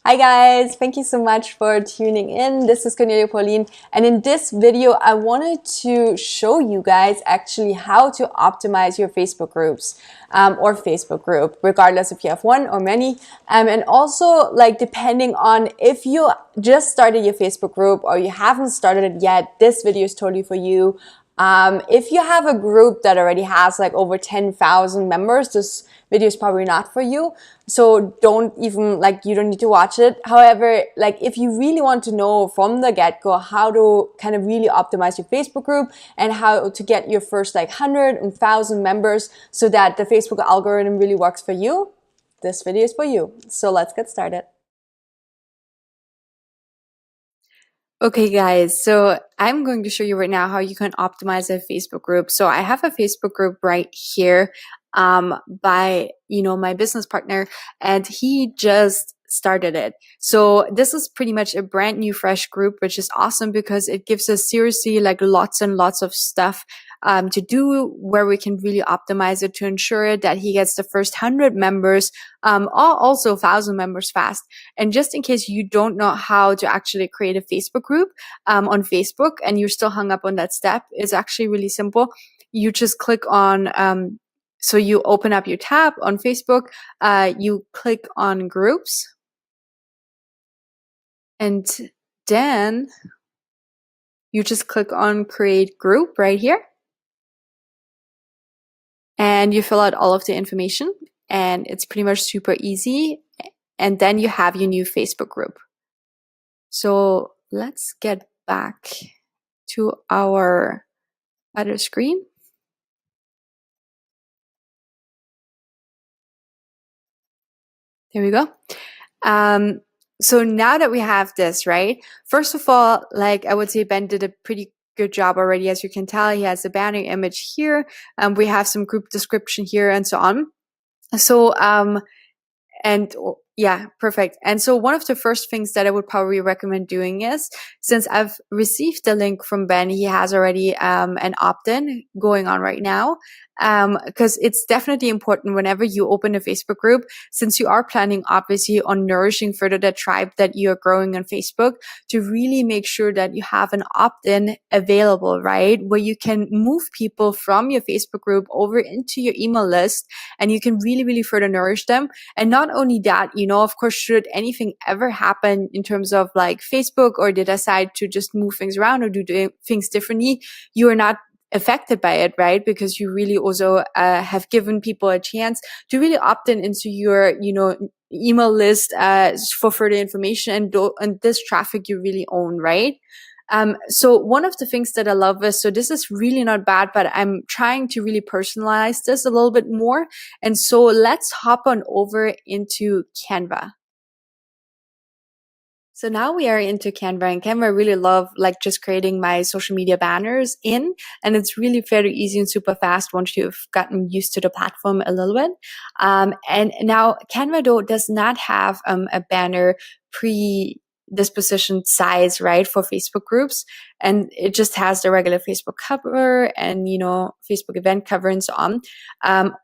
Hi guys, thank you so much for tuning in. This is Cornelia Pauline, and in this video I wanted to show you guys actually how to optimize your Facebook groups or Facebook group, regardless if you have one or many, and also like depending on if you just started your Facebook group or you haven't started it yet, this video is totally for you. If you have a group that already has like over 10,000 members, this video is probably not for you. So don't even you don't need to watch it. However, if you really want to know from the get-go how to kind of really optimize your Facebook group and how to get your first 100 and 1,000 members so that the Facebook algorithm really works for you, this video is for you. So let's get started. Okay guys, so I'm going to show you right now how you can optimize a Facebook group. So I have a Facebook group right here by my business partner, and he just started it. So this is pretty much a brand new fresh group, which is awesome because it gives us seriously lots and lots of stuff to do, where we can really optimize it to ensure that he gets the first 100 members, or also 1,000 members fast. And just in case you don't know how to actually create a Facebook group on Facebook and you're still hung up on that step, it's actually really simple. You just click on, so you open up your tab on Facebook, you click on groups, and then you just click on create group right here. And you fill out all of the information, and it's pretty much super easy. And then you have your new Facebook group. So let's get back to our other screen. There we go. So now that we have this, right? First of all, I would say Ben did a pretty good job already. As you can tell, he has a banner image here. We have some group description here and so on. So, and yeah, perfect. And so one of the first things that I would probably recommend doing is, since I've received the link from Ben, he has already an opt-in going on right now. Because it's definitely important whenever you open a Facebook group, since you are planning obviously on nourishing further the tribe that you're growing on Facebook, to really make sure that you have an opt-in available, right? Where you can move people from your Facebook group over into your email list, and you can really, really further nourish them. And not only that, of course, should anything ever happen in terms of Facebook, or they decide to just move things around or do things differently, you are not affected by it, right? Because you really also have given people a chance to really opt in into your, email list for further information, and this traffic you really own, right? So one of the things that I love is, so this is really not bad, but I'm trying to really personalize this a little bit more. And so let's hop on over into Canva. So now we are into Canva, and Canva I really love just creating my social media banners in, and it's really very easy and super fast once you've gotten used to the platform a little bit. And now Canva though does not have a banner predispositioned size, right, for Facebook groups, and it just has the regular Facebook cover and Facebook event cover and so on.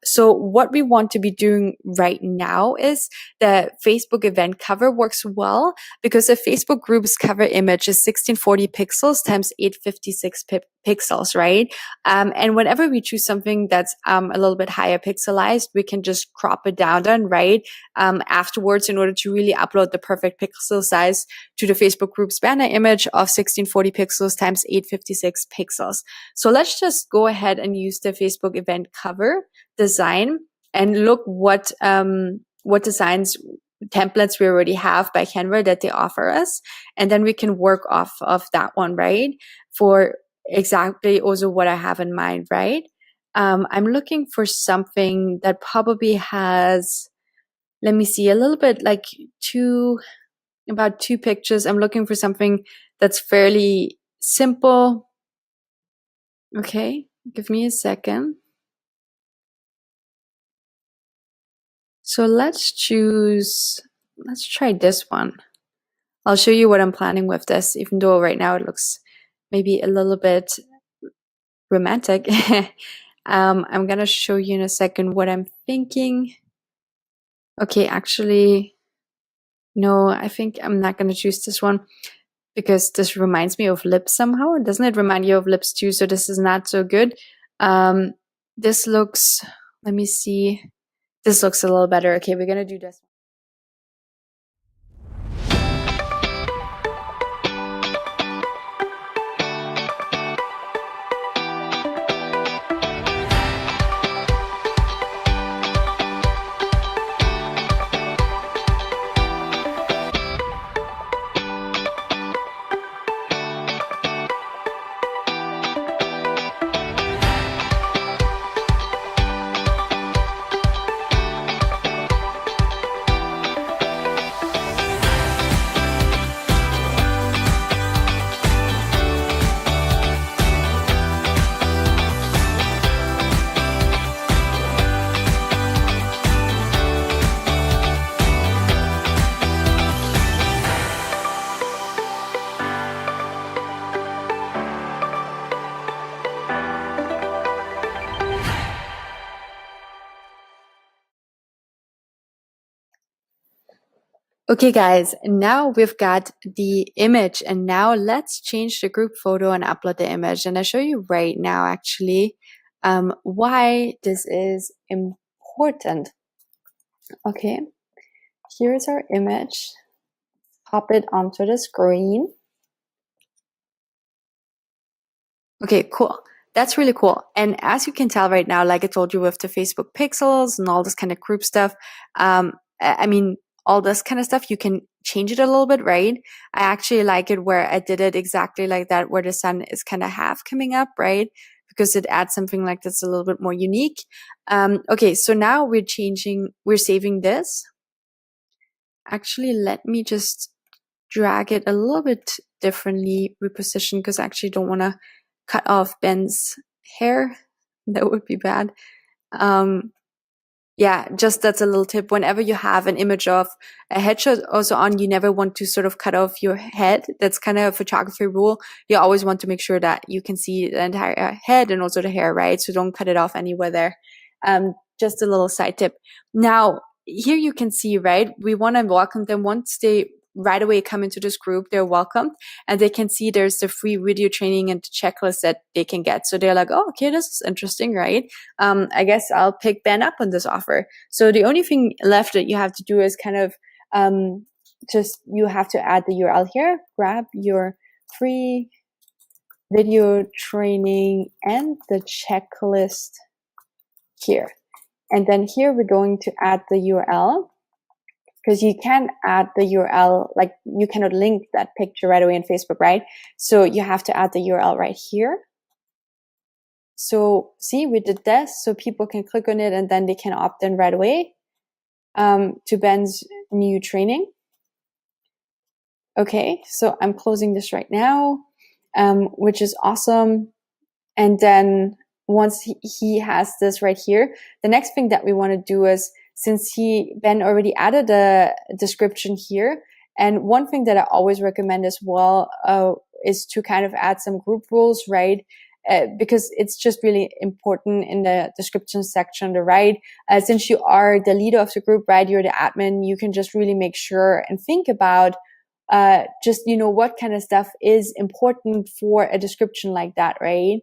So what we want to be doing right now is the Facebook event cover works well because the Facebook group's cover image is 1640 pixels times 856 pixels, right? And whenever we choose something that's a little bit higher pixelized, we can just crop it down then, right? Afterwards, in order to really upload the perfect pixel size to the Facebook group's banner image of 1640 pixels times 856 pixels. So let's just go ahead and use the Facebook event cover design and look what designs templates we already have by Canva that they offer us, and then we can work off of that one, right? For exactly also what I have in mind, right? I'm looking for something that probably has, let me see, a little bit about two pictures. I'm looking for something that's fairly simple. Okay, give me a second. So let's try this one. I'll show you what I'm planning with this, even though right now it looks maybe a little bit romantic. I'm gonna show you in a second what I'm thinking. Okay, actually, No, I think I'm not going to choose this one because this reminds me of lips somehow. Doesn't it remind you of lips too? So this is not so good. This looks, let me see. This looks a little better. Okay, we're going to do this one. Okay guys, now we've got the image and now let's change the group photo and upload the image. And I'll show you right now actually why this is important. Okay, here's our image. Pop it onto the screen. Okay, cool. That's really cool. And as you can tell right now, like I told you with the Facebook pixels and all this kind of group stuff, I mean, all this kind of stuff, you can change it a little bit, right? I actually like it where I did it exactly like that, where the sun is kind of half coming up, right? Because it adds something like that's a little bit more unique. Okay, so now we're saving this. Actually, let me just drag it a little bit differently, reposition, because I actually don't want to cut off Ben's hair. That would be bad. Yeah, just that's a little tip. Whenever you have an image of a headshot also on, you never want to sort of cut off your head. That's kind of a photography rule. You always want to make sure that you can see the entire head and also the hair, right? So don't cut it off anywhere there. Just a little side tip. Now, here you can see, right? We want to welcome them once they right away come into this group, they're welcomed and they can see there's the free video training and checklist that they can get. So they're like, oh, okay, this is interesting, right? I guess I'll pick Ben up on this offer. So the only thing left that you have to do is kind of just you have to add the URL here, grab your free video training and the checklist here. And then here we're going to add the URL because you can add the URL, like you cannot link that picture right away in Facebook, right? So you have to add the URL right here. So see, we did this so people can click on it and then they can opt in right away to Ben's new training. Okay, so I'm closing this right now, which is awesome. And then once he has this right here, the next thing that we want to do is, since Ben already added a description here, and one thing that I always recommend as well is to kind of add some group rules, right? Because it's just really important in the description section on the right. Since you are the leader of the group, right, you're the admin, you can just really make sure and think about just, you know, what kind of stuff is important for a description like that, right?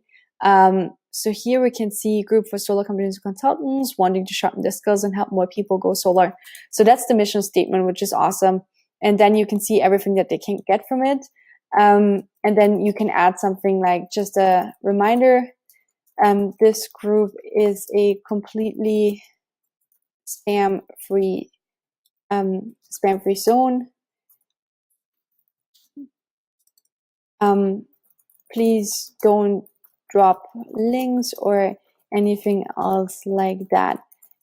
So here we can see group for solar companies and consultants wanting to sharpen their skills and help more people go solar. So that's the mission statement, which is awesome. And then you can see everything that they can get from it. And then you can add something like just a reminder. This group is a completely spam-free zone. Please don't drop links or anything else like that.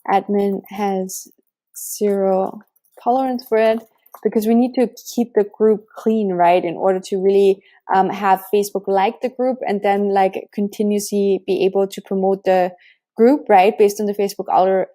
Admin has zero tolerance for it because we need to keep the group clean, right? In order to really have Facebook like the group and then like continuously be able to promote the group, right? Based on the Facebook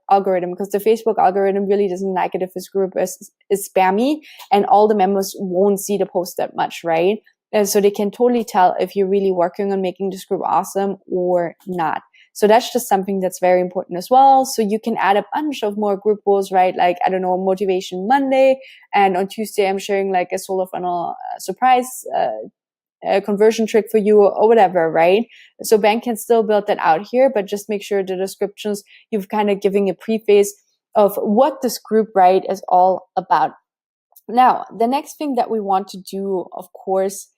algorithm, because the Facebook algorithm really doesn't like it if this group is spammy and all the members won't see the post that much, right? And so they can totally tell if you're really working on making this group awesome or not. So that's just something that's very important as well. So you can add a bunch of more group goals, right? Like, I don't know, Motivation Monday. And on Tuesday, I'm sharing like a solar funnel surprise a conversion trick for you or whatever, right? So Ben can still build that out here, but just make sure the descriptions, you've kind of giving a preface of what this group, right, is all about. Now, the next thing that we want to do, of course,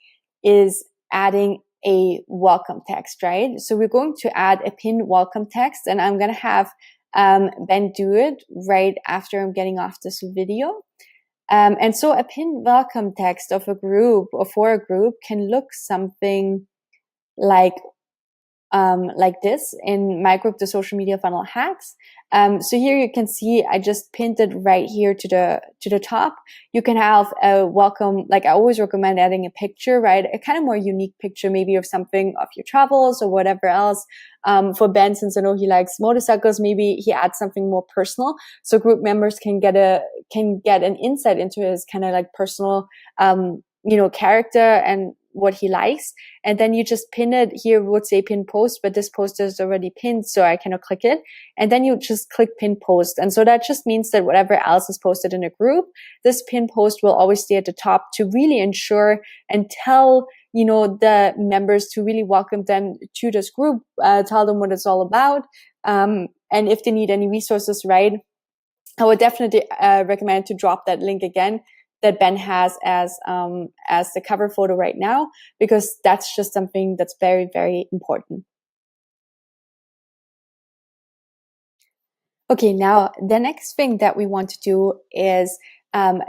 is adding a welcome text, right? So we're going to add a pinned welcome text, and I'm going to have Ben do it right after I'm getting off this video. And so a pinned welcome text of a group or for a group can look something like this in my group, the Social Media Funnel Hacks. So here you can see I just pinned it right here to the top. You can have a welcome, like I always recommend adding a picture, right? A kind of more unique picture, maybe of something of your travels or whatever else. For Ben, since I know he likes motorcycles, maybe he adds something more personal, so group members can get an insight into his kind of like personal, character and what he likes. And then you just pin it. Here would say pin post, but this post is already pinned, so I cannot click it. And then you just click pin post. And so that just means that whatever else is posted in a group, this pin post will always stay at the top to really ensure and tell, the members, to really welcome them to this group, tell them what it's all about. And if they need any resources, right, I would definitely recommend to drop that link again that Ben has as the cover photo right now, because that's just something that's very, very important. Okay, now the next thing that we want to do is,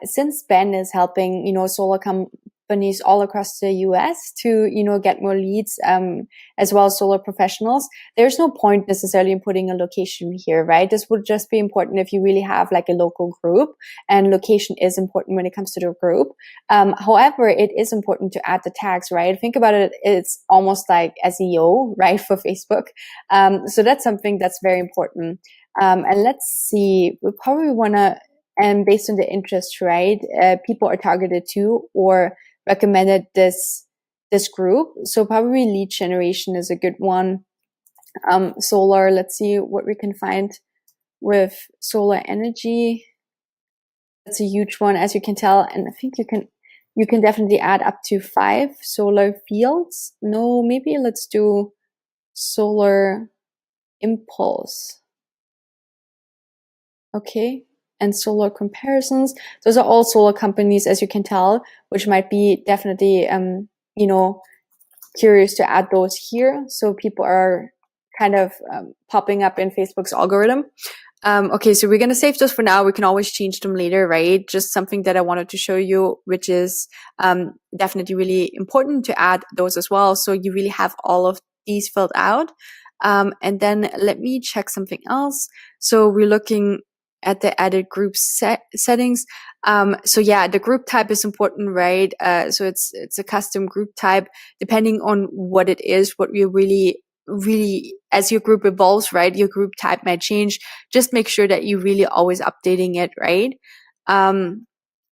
since Ben is helping, solar companies all across the US to, get more leads, as well as solar professionals, there's no point necessarily in putting a location here, right? This would just be important if you really have like a local group, and location is important when it comes to the group. However, it is important to add the tags, right? Think about it. It's almost like SEO, right? For Facebook. So that's something that's very important. And let's see, we probably want to, and based on the interest, right, people are targeted to or recommended this group. So probably lead generation is a good one. Solar, let's see what we can find with solar energy. That's a huge one, as you can tell. And I think you can definitely add up to 5 solar fields. No, maybe let's do solar impulse. Okay. And solar comparisons. Those are all solar companies, as you can tell, which might be definitely, curious to add those here. So people are kind of popping up in Facebook's algorithm. Okay, so we're going to save those for now. We can always change them later, right? Just something that I wanted to show you, which is definitely really important to add those as well. So you really have all of these filled out. And then let me check something else. So we're looking at the added group settings. So yeah, the group type is important, right? So it's a custom group type, depending on what it is, what we really, as your group evolves, right? Your group type might change. Just make sure that you're really always updating it, right? Then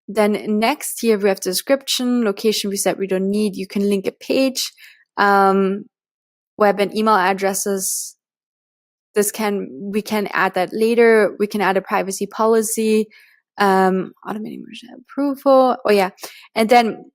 next here, we have the description, location we said we don't need. You can link a page, web and email addresses. We can add that later. We can add a privacy policy, automating approval. Oh yeah. And then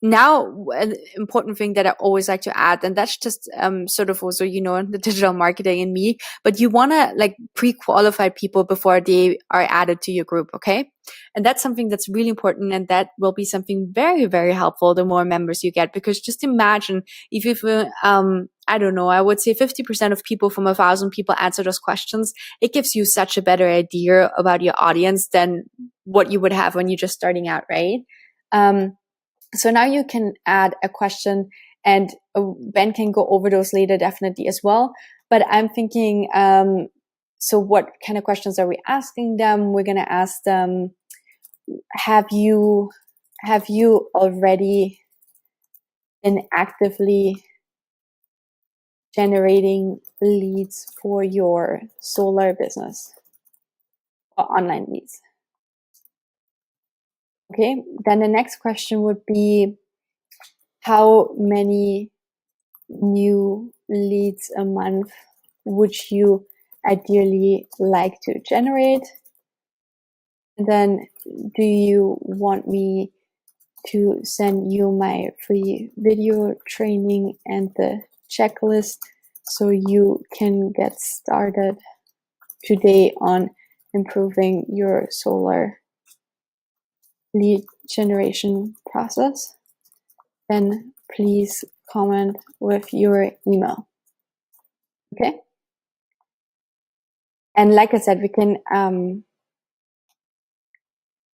now an important thing that I always like to add, and that's just sort of also, the digital marketing in me, but you want to like pre-qualify people before they are added to your group. Okay. And that's something that's really important. And that will be something very, very helpful the more members you get, because just imagine if I don't know, I would say 50% of people from 1,000 people answer those questions. It gives you such a better idea about your audience than what you would have when you're just starting out, right? So now you can add a question, and Ben can go over those later definitely as well. But I'm thinking, so what kind of questions are we asking them? We're going to ask them, have you already been actively generating leads for your solar business or online leads? Okay, then the next question would be, how many new leads a month would you ideally like to generate? And then, do you want me to send you my free video training and the checklist so you can get started today on improving your solar lead generation process? Then please comment with your email. Okay? And like I said,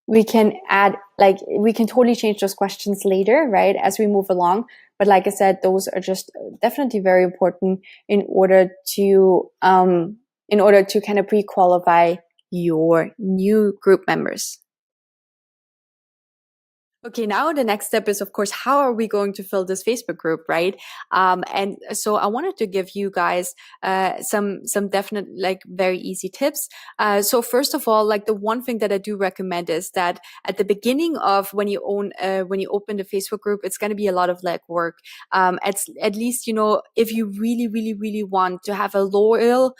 we can add, like, we can totally change those questions later, right, as we move along. But like I said, those are just definitely very important in order to kind of pre-qualify your new group members. Okay, now the next step is, of course, how are we going to fill this Facebook group, right? And so I wanted to give you guys some definite, like, very easy tips. So first of all, like, the one thing that I do recommend is that at the beginning of when you open the Facebook group, it's going to be a lot of legwork. At least, if you really, really, really want to have a loyal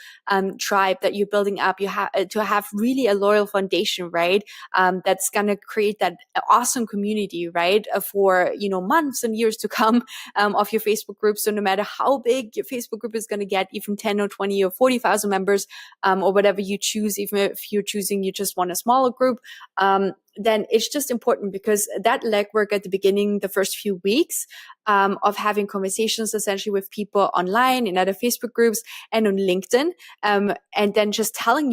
tribe that you're building up, you have to have really a loyal foundation, right? That's going to create that awesome community, right, for months and years to come, of your Facebook group. So no matter how big your Facebook group is going to get, even 10 or 20 or 40,000 members, or whatever you choose, even if you're choosing you just want a smaller group, then it's just important, because that legwork at the beginning, the first few weeks, of having conversations essentially with people online in other Facebook groups and on LinkedIn, and then just telling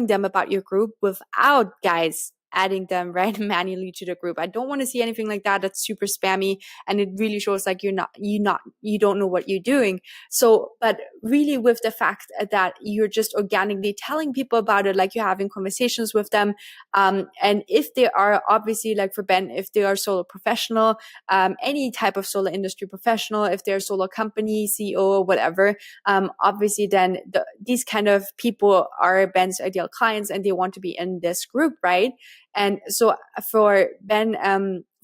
them about your group without, guys, adding them right manually to the group. I don't want to see anything like that. That's super spammy, and it really shows like you don't know what you're doing. So, but really, with the fact that you're just organically telling people about it, like you're having conversations with them, and if they are, obviously, like for Ben, if they are solo professional, any type of solar industry professional, if they're a solar company CEO or whatever, obviously then these kind of people are Ben's ideal clients, and they want to be in this group, right? And so for Ben,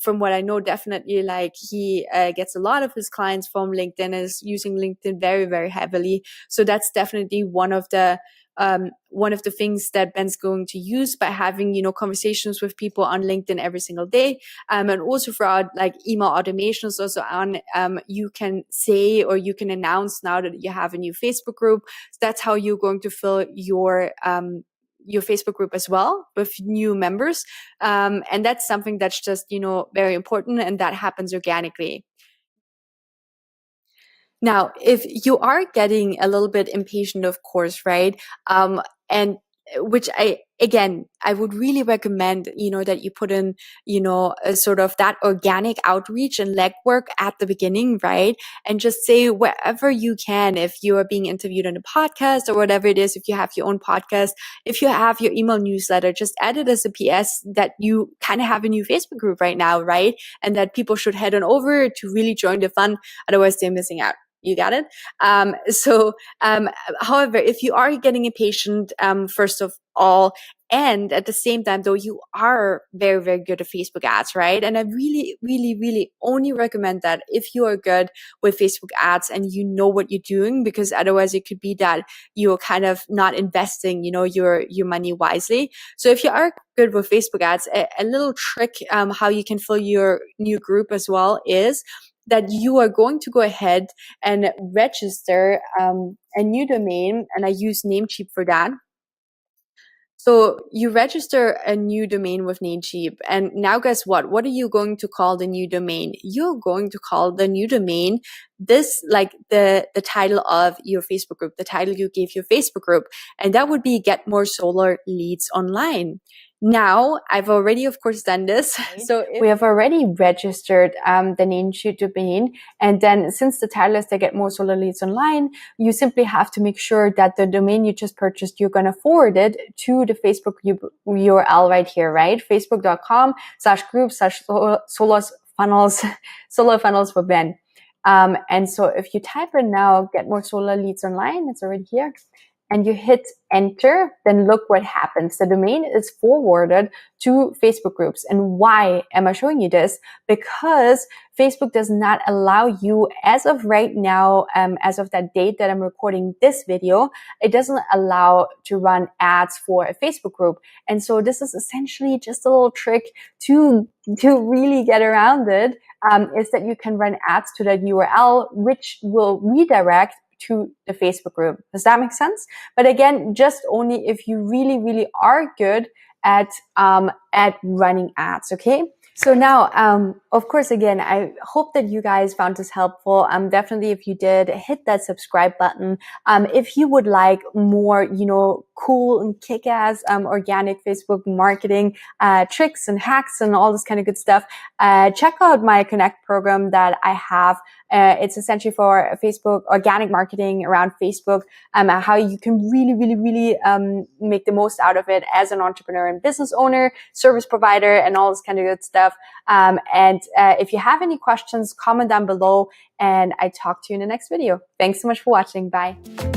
from what I know, definitely, like, he gets a lot of his clients from LinkedIn, is using LinkedIn very, very heavily. So that's definitely one of the things that Ben's going to use by having, conversations with people on LinkedIn every single day. And also for like email automations also on, you can say, or you can announce now that you have a new Facebook group. So that's how you're going to fill your Facebook group as well with new members. And that's something that's just, very important, and that happens organically. Now, if you are getting a little bit impatient, of course, right? And which I would really recommend, that you put in, a sort of that organic outreach and legwork at the beginning, right? And just say wherever you can, if you are being interviewed on a podcast or whatever it is, if you have your own podcast, if you have your email newsletter, just add it as a PS that you kind of have a new Facebook group right now, right? And that people should head on over to really join the fun. Otherwise, they're missing out. You got it? However, if you are getting impatient, first of all, and at the same time, though, you are very, very good at Facebook ads, right? And I really, really, really only recommend that if you are good with Facebook ads and you know what you're doing, because otherwise it could be that you're kind of not investing, your money wisely. So if you are good with Facebook ads, a little trick, how you can fill your new group as well is that you are going to go ahead and register a new domain, and I use Namecheap for that. So you register a new domain with Namecheap, and now guess what? What are you going to call the new domain? You're going to call the new domain like the title of your Facebook group, the title you gave your Facebook group, and that would be Get More Solar Leads Online. Now, I've already, of course, done this. So we have already registered the Namecheap domain. And then since the title is to Get More Solar Leads Online, you simply have to make sure that the domain you just purchased, you're going to forward it to the Facebook URL right here, right? Facebook.com/group/solar funnels for Ben. And so if you type in now, Get More Solar Leads Online, it's already here. and you hit enter, then look what happens. The domain is forwarded to Facebook groups. And why am I showing you this? Because Facebook does not allow you, as of right now, as of that date that I'm recording this video, it doesn't allow to run ads for a Facebook group. And so this is essentially just a little trick to really get around it, is that you can run ads to that URL, which will redirect to the Facebook group. Does that make sense? But again, just only if you really, really are good at running ads, okay? So now, of course, again, I hope that you guys found this helpful. Definitely, if you did, hit that subscribe button. If you would like more, cool and kick-ass organic Facebook marketing tricks and hacks and all this kind of good stuff, check out my Connect program that I have. It's essentially for Facebook organic marketing around Facebook, how you can really, really, really make the most out of it as an entrepreneur and business owner, service provider, and all this kind of good stuff. If you have any questions, comment down below, and I talk to you in the next video. Thanks so much for watching. Bye.